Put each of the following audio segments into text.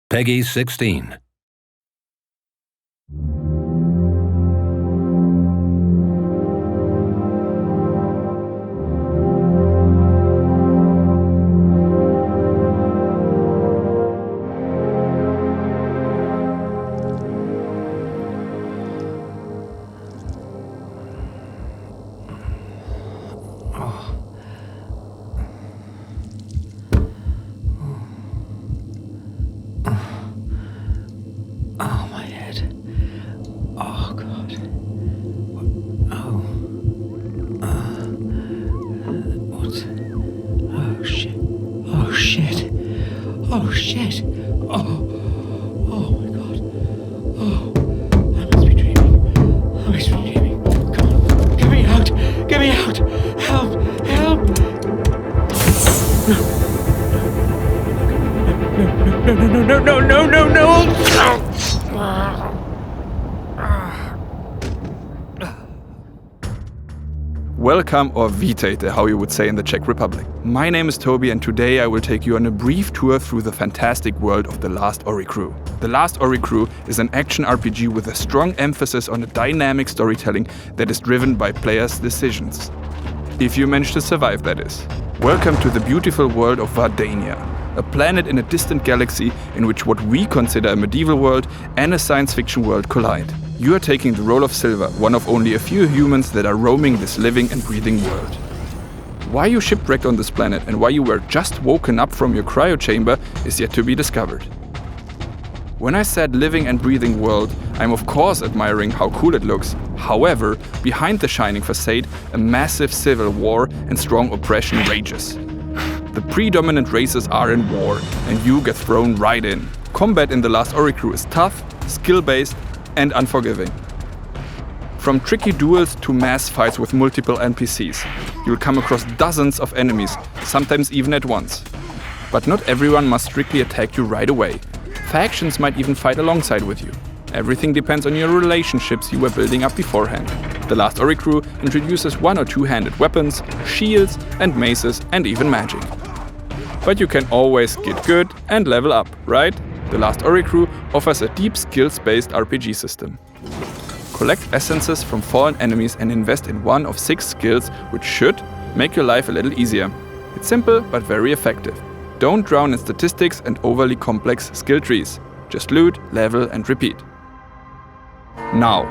Peggy 16. Oh, my head. Oh, God. Oh. What? Oh, shit. Oh, shit. Oh, shit. Oh, my God. Oh, I must be dreaming. I must be dreaming. Come on. Get me out. Get me out. Help. Help. No. Welcome, or vítejte, how you would say in the Czech Republic. My name is Toby, and today I will take you on a brief tour through the fantastic world of The Last Oricru. The Last Oricru is an action RPG with a strong emphasis on a dynamic storytelling that is driven by players' decisions. If you manage to survive, that is. Welcome to the beautiful world of Vardania, a planet in a distant galaxy in which what we consider a medieval world and a science fiction world collide. You are taking the role of Silver, one of only a few humans that are roaming this living and breathing world. Why you shipwrecked on this planet and why you were just woken up from your cryo chamber is yet to be discovered. When I said living and breathing world, I'm of course admiring how cool it looks. However, behind the shining facade, a massive civil war and strong oppression rages. The predominant races are in war, and you get thrown right in. Combat in The Last Oricru is tough, skill-based, and unforgiving. From tricky duels to mass fights with multiple NPCs, you'll come across dozens of enemies, sometimes even at once. But not everyone must strictly attack you right away. Factions might even fight alongside with you. Everything depends on your relationships you were building up beforehand. The Last Oricru introduces one- or two-handed weapons, shields and maces, and even magic. But you can always get good and level up, right? The Last Oricru offers a deep skills-based RPG system. Collect essences from fallen enemies and invest in one of 6 skills, which should make your life a little easier. It's simple but very effective. Don't drown in statistics and overly complex skill trees. Just loot, level and repeat. Now,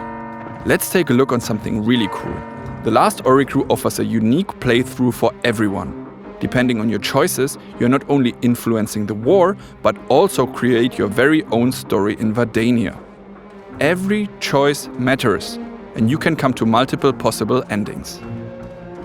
let's take a look on something really cool. The Last Oricru offers a unique playthrough for everyone. Depending on your choices, you're not only influencing the war, but also create your very own story in Vardania. Every choice matters, and you can come to multiple possible endings.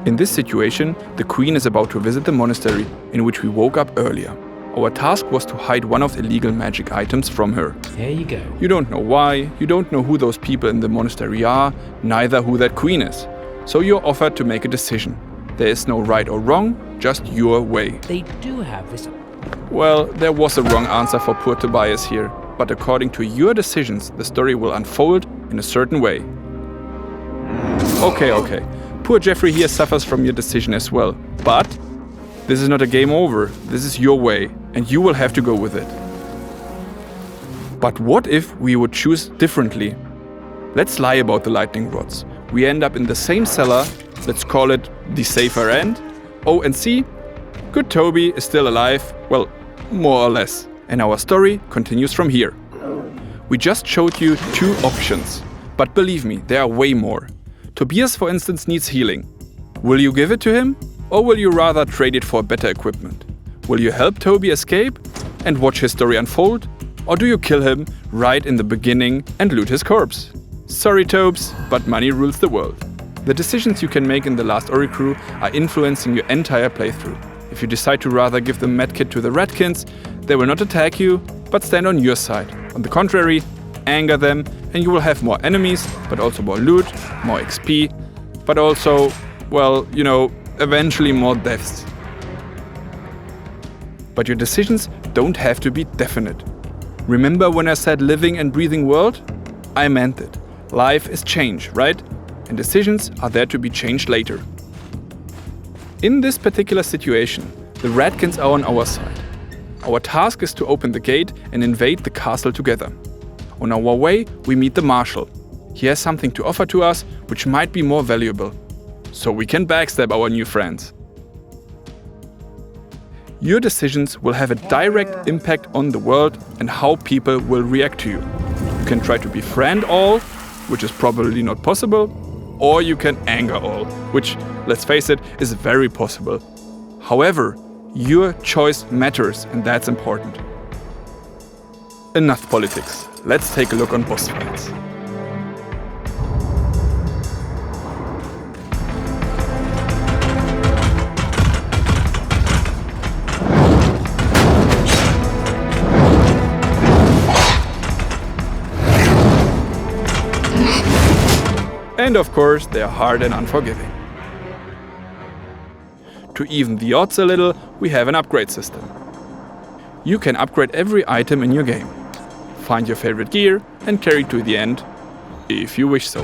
In this situation, the Queen is about to visit the monastery in which we woke up earlier. Our task was to hide one of the illegal magic items from her. There you go. You don't know why, you don't know who those people in the monastery are, neither who that queen is. So you're offered to make a decision. There is no right or wrong, just your way. They do have this. Well, there was a wrong answer for poor Tobias here, but according to your decisions, the story will unfold in a certain way. Okay. Poor Jeffrey here suffers from your decision as well, but this is not a game over. This is your way, and you will have to go with it. But what if we would choose differently? Let's lie about the lightning rods. We end up in the same cellar. Let's call it the safer end. Oh, and see, good Toby is still alive, well, more or less. And our story continues from here. We just showed you 2 options, but believe me, there are way more. Tobias, for instance, needs healing. Will you give it to him, or will you rather trade it for better equipment? Will you help Toby escape and watch his story unfold, or do you kill him right in the beginning and loot his corpse? Sorry, Tobes, but money rules the world. The decisions you can make in The Last Oricru are influencing your entire playthrough. If you decide to rather give the medkit to the Ratkins, they will not attack you, but stand on your side. On the contrary, anger them, and you will have more enemies, but also more loot, more XP, but also, well, eventually more deaths. But your decisions don't have to be definite. Remember when I said living and breathing world? I meant it. Life is change, right? And decisions are there to be changed later. In this particular situation, the Ratkins are on our side. Our task is to open the gate and invade the castle together. On our way, we meet the marshal. He has something to offer to us, which might be more valuable. So we can backstab our new friends. Your decisions will have a direct impact on the world and how people will react to you. You can try to befriend all, which is probably not possible, or you can anger all, which, let's face it, is very possible. However, your choice matters, and that's important. Enough politics. Let's take a look on boss fights. And of course, they are hard and unforgiving. To even the odds a little, we have an upgrade system. You can upgrade every item in your game. Find your favorite gear and carry to the end, if you wish so.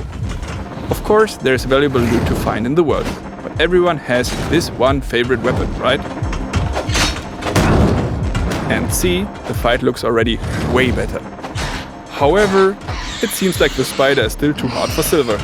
Of course, there's valuable loot to find in the world, but everyone has this one favorite weapon, right? And see, the fight looks already way better. However, it seems like the spider is still too hard for silver.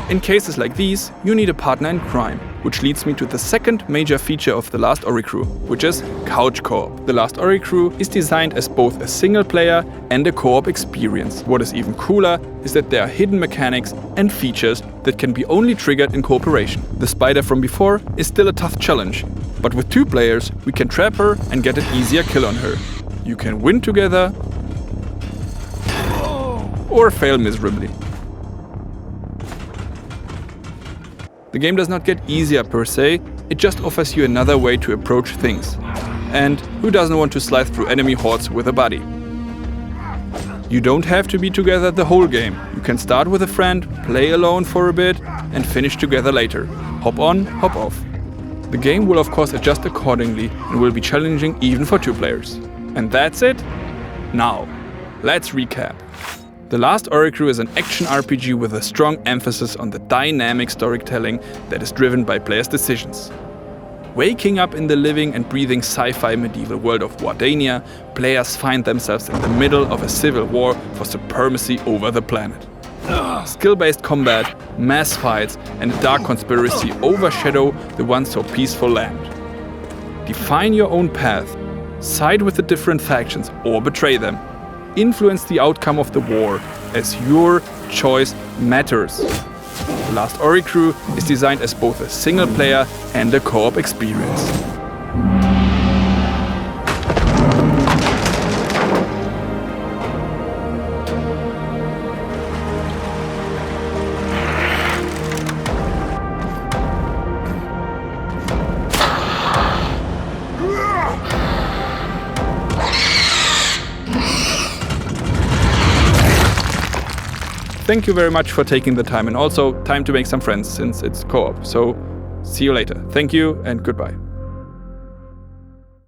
In cases like these, you need a partner in crime, which leads me to the second major feature of the Last Oricru, which is couch co-op. The Last Oricru is designed as both a single player and a co-op experience. What is even cooler is that there are hidden mechanics and features that can be only triggered in cooperation. The spider from before is still a tough challenge, but with 2 players we can trap her and get an easier kill on her. You can win together or fail miserably. The game does not get easier per se, it just offers you another way to approach things. And who doesn't want to slide through enemy hordes with a buddy? You don't have to be together the whole game. You can start with a friend, play alone for a bit, and finish together later. Hop on, hop off. The game will of course adjust accordingly and will be challenging even for 2 players. And that's it? Now, let's recap. The Last Oricru is an action RPG with a strong emphasis on the dynamic storytelling that is driven by players' decisions. Waking up in the living and breathing sci-fi medieval world of Wardania, players find themselves in the middle of a civil war for supremacy over the planet. Skill-based combat, mass fights, and a dark conspiracy overshadow the once so peaceful land. Define your own path, side with the different factions or betray them. Influence the outcome of the war, as your choice matters. The Last Oricru is designed as both a single player and a co-op experience. Thank you very much for taking the time, and also time to make some friends since it's co-op. So see you later. Thank you and goodbye.